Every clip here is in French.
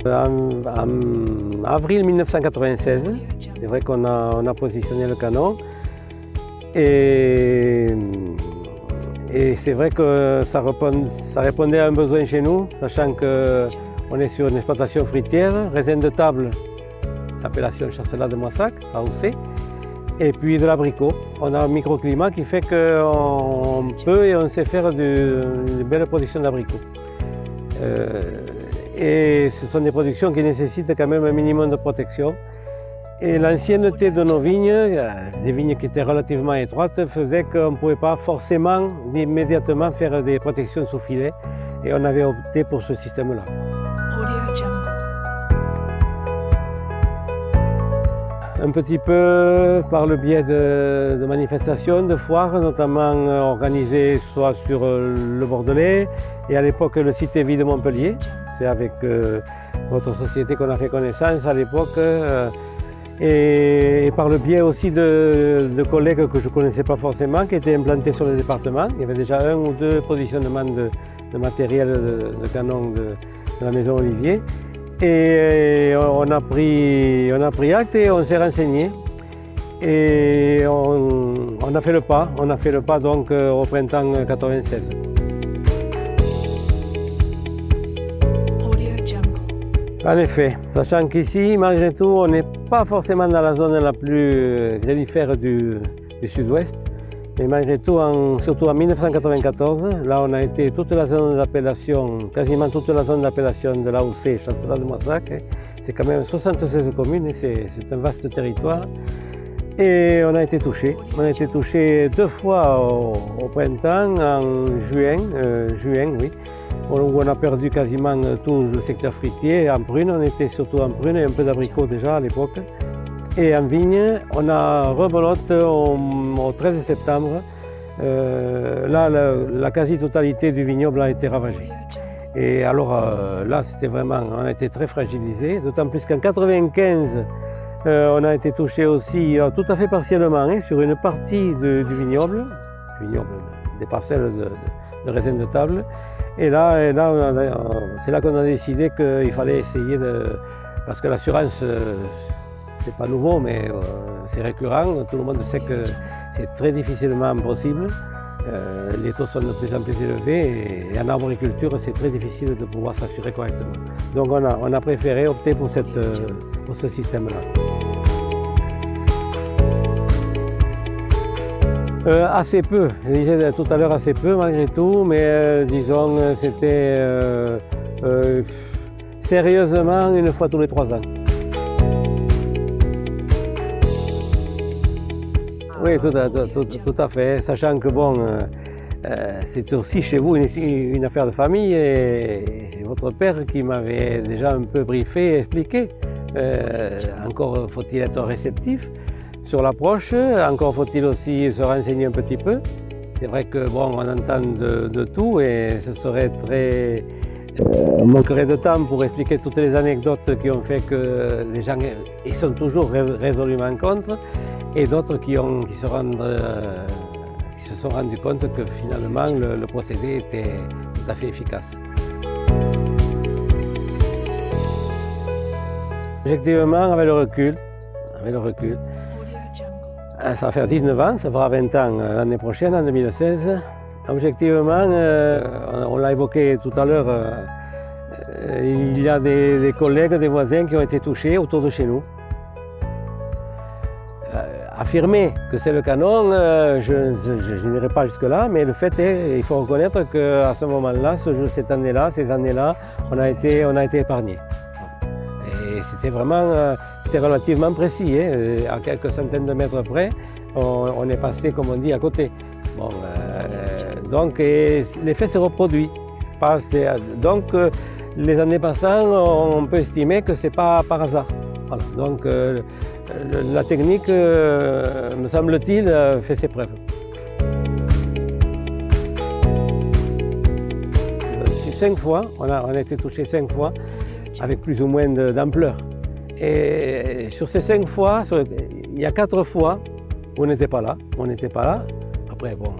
En avril 1996, c'est vrai qu'on a positionné le canon et c'est vrai que ça répondait à un besoin chez nous, sachant qu'on est sur une exploitation fruitière, raisin de table, l'appellation Chasselas de Moissac, AOC, et puis de l'abricot. On a un microclimat qui fait qu'on peut et on sait faire de belles productions d'abricots. Et ce sont des productions qui nécessitent quand même un minimum de protection. Et l'ancienneté de nos vignes, des vignes qui étaient relativement étroites, faisait qu'on ne pouvait pas forcément immédiatement faire des protections sous filet. Et on avait opté pour ce système-là. Un petit peu par le biais de manifestations, de foires, notamment organisées soit sur le Bordelais et à l'époque le site Vie de Montpellier. C'est avec votre société qu'on a fait connaissance à l'époque. Et par le biais aussi de collègues que je ne connaissais pas forcément, qui étaient implantés sur le département. Il y avait déjà 1 ou 2 positionnements de matériel de canon de la maison Olivier. Et on a pris acte et on s'est renseigné. Et on a fait le pas, donc au printemps 1996. En effet, sachant qu'ici, malgré tout, on n'est pas forcément dans la zone la plus grélifère du sud-ouest, mais malgré tout, surtout en 1994, là on a été toute la zone d'appellation, quasiment toute la zone d'appellation de l'AOC, Chasselas de Moissac, c'est quand même 76 communes, c'est un vaste territoire. Et on a été touché. On a été touché 2 fois au printemps, en juin, oui, où on a perdu quasiment tout le secteur fruitier. En prune, on était surtout en prune et un peu d'abricots déjà à l'époque. Et en vigne, on a rebelote au 13 septembre. Là, la quasi-totalité du vignoble a été ravagée. Et alors là, c'était vraiment, on a été très fragilisé, d'autant plus qu'en 1995, on a été touché aussi, tout à fait partiellement, sur une partie du vignoble, des parcelles de raisin de table. Et là c'est là qu'on a décidé qu'il fallait essayer parce que l'assurance, c'est pas nouveau, mais c'est récurrent. Tout le monde sait que c'est très difficilement possible. Les taux sont de plus en plus élevés et en arboriculture, c'est très difficile de pouvoir s'assurer correctement. Donc on a préféré opter pour ce système-là. Assez peu, je disais tout à l'heure assez peu malgré tout, mais disons c'était sérieusement une fois tous les 3 ans. Oui, tout à fait, sachant que bon, c'est aussi chez vous une affaire de famille et c'est votre père qui m'avait déjà un peu briefé et expliqué. Encore faut-il être réceptif sur l'approche, encore faut-il aussi se renseigner un petit peu. C'est vrai que bon, on entend de tout et ce serait très... on manquerait de temps pour expliquer toutes les anecdotes qui ont fait que les gens ils sont toujours résolument contre et d'autres qui se sont rendus compte que finalement le procédé était tout à fait efficace. Objectivement, avec le recul, ça va faire 19 ans, ça fera 20 ans l'année prochaine, en 2016. Objectivement, on l'a évoqué tout à l'heure, il y a des collègues, des voisins qui ont été touchés autour de chez nous. Affirmer que c'est le canon, je n'irai pas jusque-là, mais le fait est, il faut reconnaître qu'à ce moment-là, ces années-là, on a été épargnés. Et c'était vraiment, c'était relativement précis, à quelques centaines de mètres près, on est passé, comme on dit, à côté. Bon, donc l'effet se reproduit. Donc les années passant, on peut estimer que ce n'est pas par hasard. Voilà. Donc la technique, me semble-t-il, fait ses preuves. 5 fois, on a été touché 5 fois, avec plus ou moins d'ampleur. Et sur ces 5 fois, il y a 4 fois où on n'était pas là. Après, bon,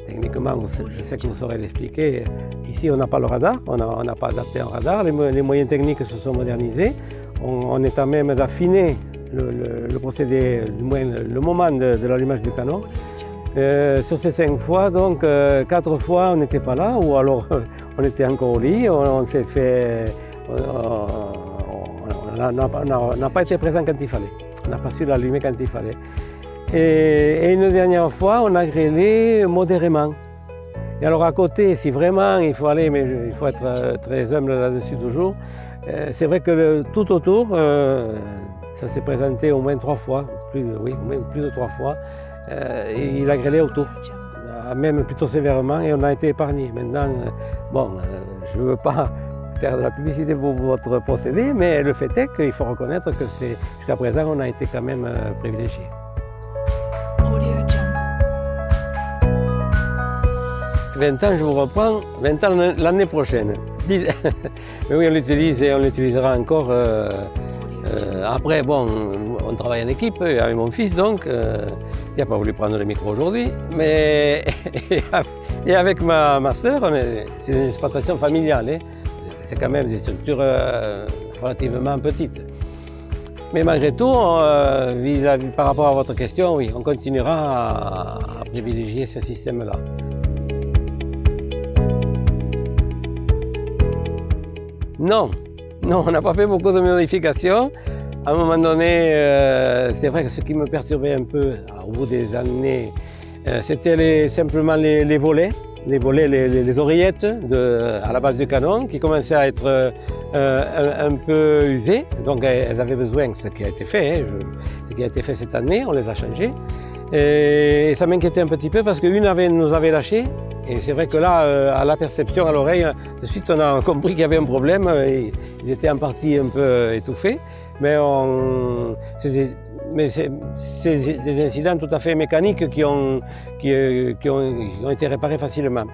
techniquement, je sais que vous saurez l'expliquer. Ici, on n'a pas le radar, on n'a pas adapté un radar, les moyens techniques se sont modernisés. On est à même d'affiner le procédé, le moment de l'allumage du canon. Sur ces 5 fois, donc 4 fois on n'était pas là, ou alors on était encore au lit, on s'est fait. On n'a pas été présent quand il fallait, on n'a pas su l'allumer quand il fallait. Et une dernière fois, on a grêlé modérément. Et alors à côté, si vraiment il faut aller, mais il faut être très humble là-dessus toujours, c'est vrai que tout autour, ça s'est présenté au moins 3 fois, au moins plus de 3 fois, et il a grêlé autour, même plutôt sévèrement, et on a été épargné. Maintenant, je ne veux pas faire de la publicité pour votre procédé, mais le fait est qu'il faut reconnaître que jusqu'à présent, on a été quand même privilégié. 20 ans, je vous reprends, 20 ans l'année prochaine. Mais oui, on l'utilise et on l'utilisera encore. Après, on travaille en équipe avec mon fils, donc il n'a pas voulu prendre le micro aujourd'hui. Mais et avec ma sœur, c'est une exploitation familiale. Hein. C'est quand même des structures relativement petites. Mais malgré tout, par rapport à votre question, oui, on continuera à privilégier ce système-là. Non, on n'a pas fait beaucoup de modifications. À un moment donné, c'est vrai que ce qui me perturbait un peu au bout des années, c'était simplement les volets, les oreillettes à la base du canon qui commençaient à être un peu usées. Donc elles avaient besoin, ce qui a été fait, ce qui a été fait cette année, on les a changées. Et ça m'inquiétait un petit peu parce qu'une nous avait lâché. Et c'est vrai que là, à la perception, à l'oreille, de suite on a compris qu'il y avait un problème. Il était en partie un peu étouffé. Mais c'est des incidents tout à fait mécaniques qui ont été réparés facilement.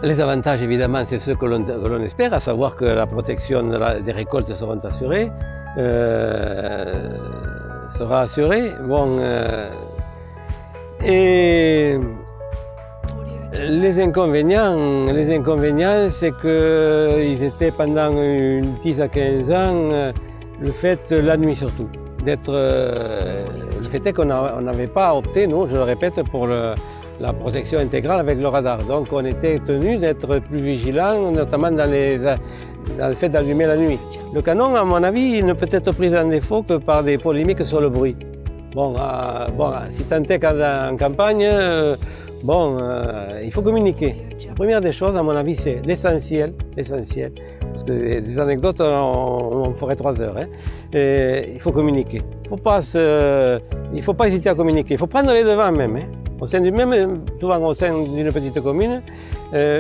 Les avantages, évidemment, c'est ceux que l'on espère, à savoir que la protection des récoltes sera assurée. Sera assurée. Et les inconvénients, c'est qu'ils étaient pendant une 10 à 15 ans, le fait, la nuit surtout, le fait est qu'on n'avait pas opté, nous, je le répète, pour la protection intégrale avec le radar. Donc on était tenu d'être plus vigilants, notamment dans le fait d'allumer la nuit. Le canon, à mon avis, ne peut être pris en défaut que par des polémiques sur le bruit. Si tant est qu'en campagne, il faut communiquer. La première des choses, à mon avis, c'est l'essentiel, parce que des anecdotes, on ferait 3 heures. Hein. Et il faut communiquer. Il ne faut pas hésiter à communiquer. Il faut prendre les devants même. Hein. Souvent au sein d'une petite commune,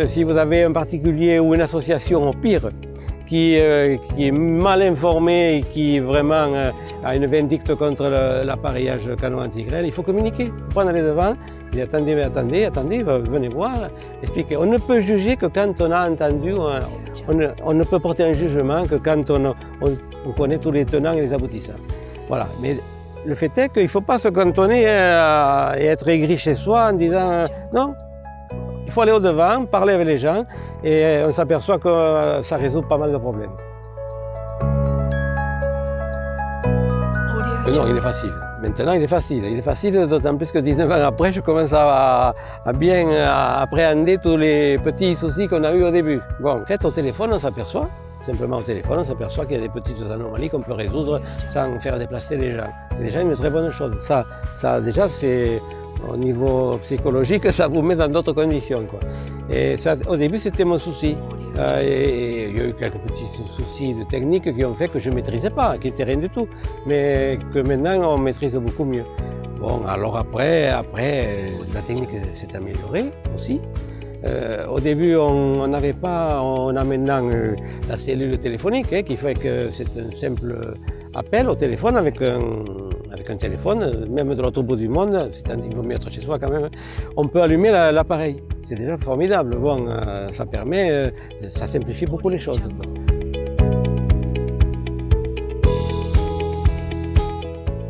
si vous avez un particulier ou une association, au pire, qui est mal informé et qui vraiment a une vindicte contre l'appareillage canon anti-grêle, il faut communiquer, il faut prendre les devants, et attendez, venez voir, expliquer. On ne peut juger que quand on a entendu, on ne peut porter un jugement que quand on connaît tous les tenants et les aboutissants. Voilà. Mais le fait est qu'il ne faut pas se cantonner et être aigri chez soi en disant non. Il faut aller au-devant, parler avec les gens et on s'aperçoit que ça résout pas mal de problèmes. Non, il est facile. Maintenant, il est facile. Il est facile, d'autant plus que 19 ans après, je commence à bien appréhender tous les petits soucis qu'on a eus au début. En fait, au téléphone, on s'aperçoit. Simplement au téléphone, on s'aperçoit qu'il y a des petites anomalies qu'on peut résoudre sans faire déplacer les gens. C'est déjà une très bonne chose. Ça déjà, c'est au niveau psychologique, ça vous met dans d'autres conditions, quoi. Et ça, au début, c'était mon souci. Et il y a eu quelques petits soucis de technique qui ont fait que je ne maîtrisais pas, qui n'étaient rien du tout, mais que maintenant, on maîtrise beaucoup mieux. Alors après, la technique s'est améliorée aussi. Au début, on a maintenant la cellule téléphonique, qui fait que c'est un simple appel au téléphone avec un téléphone, même de l'autre bout du monde, il vaut mieux être chez soi quand même, on peut allumer l'appareil. C'est déjà formidable. Ça simplifie beaucoup les choses.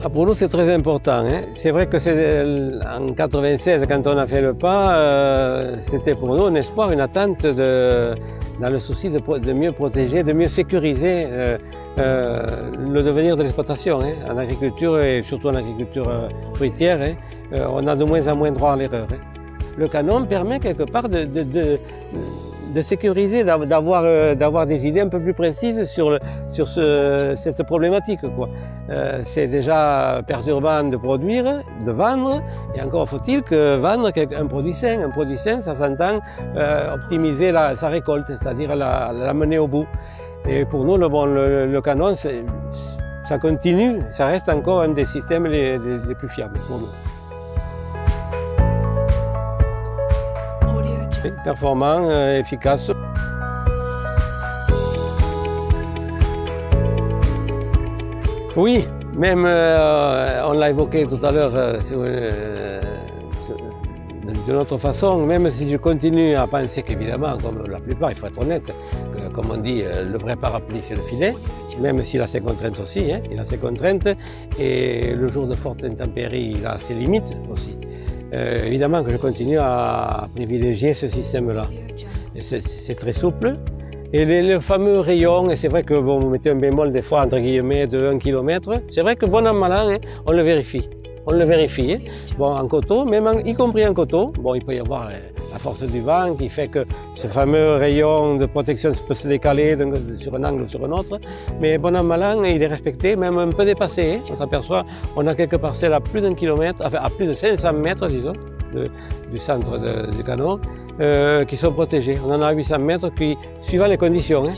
Ah, pour nous, c'est très important. Hein. C'est vrai que c'est en 1996, quand on a fait le pas, c'était pour nous un espoir, une attente dans le souci de mieux protéger, de mieux sécuriser le devenir de l'exploitation. Hein. En agriculture, et surtout en agriculture fruitière, hein, on a de moins en moins droit à l'erreur. Hein. Le canon permet quelque part de sécuriser, d'avoir des idées un peu plus précises sur cette problématique, quoi. C'est déjà perturbant de produire, de vendre, et encore faut-il que vendre un produit sain, ça s'entend optimiser sa récolte, c'est-à-dire la mener au bout. Et pour nous, le canon, ça continue, ça reste encore un des systèmes les plus fiables pour nous. Performant, efficace. Oui, même, on l'a évoqué tout à l'heure de notre façon, même si je continue à penser qu'évidemment, comme la plupart, il faut être honnête, que, comme on dit, le vrai parapluie c'est le filet, même s'il a ses contraintes aussi, hein, il a ses contraintes, et le jour de forte intempérie, il a ses limites aussi. Évidemment que je continue à privilégier ce système-là. C'est très souple. Et le fameux rayon, et c'est vrai que bon, vous mettez un bémol des fois entre guillemets de 1 km, c'est vrai que bon an mal an, hein, on le vérifie. On le vérifie. Hein. Bon, en coteau, y compris en coteau, bon, il peut y avoir la force du vent qui fait que ce fameux rayon de protection peut se décaler sur un angle ou sur un autre. Mais bon an mal an, il est respecté, même un peu dépassé. Hein. On s'aperçoit, on a quelques parcelles à plus d'1 km, enfin à plus de 500 mètres, disons, du centre du canon, qui sont protégés. On en a 800 mètres qui, suivant les conditions, hein,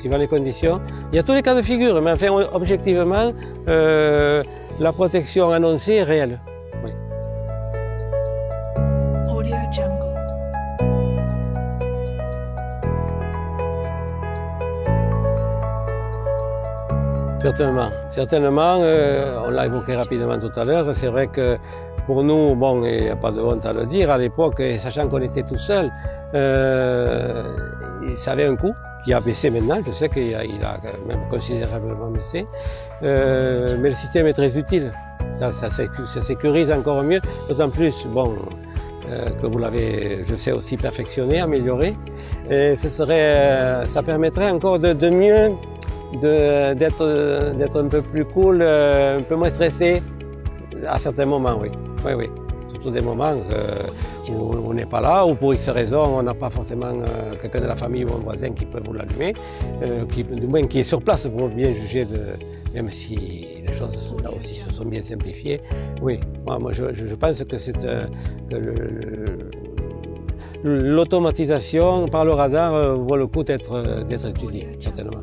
suivant les conditions. Il y a tous les cas de figure, mais enfin, objectivement, la protection annoncée est réelle. Oui. Certainement, on l'a évoqué rapidement tout à l'heure, c'est vrai que pour nous, bon, il n'y a pas de honte à le dire, à l'époque, sachant qu'on était tout seul, ça avait un coût qui a baissé maintenant, je sais qu'il a même considérablement baissé, mais le système est très utile, ça sécurise encore mieux, d'autant plus, bon, que vous l'avez, je sais, aussi perfectionné, amélioré, et ça permettrait encore de mieux, d'être un peu plus cool, un peu moins stressé à certains moments, oui. Oui. Surtout des moments où on n'est pas là, ou pour X raisons, on n'a pas forcément quelqu'un de la famille ou un voisin qui peut vous l'allumer, du moins qui est sur place pour bien juger, même si les choses là aussi se sont bien simplifiées. Oui, moi je pense que l'automatisation par le radar vaut le coup d'être étudiée, certainement.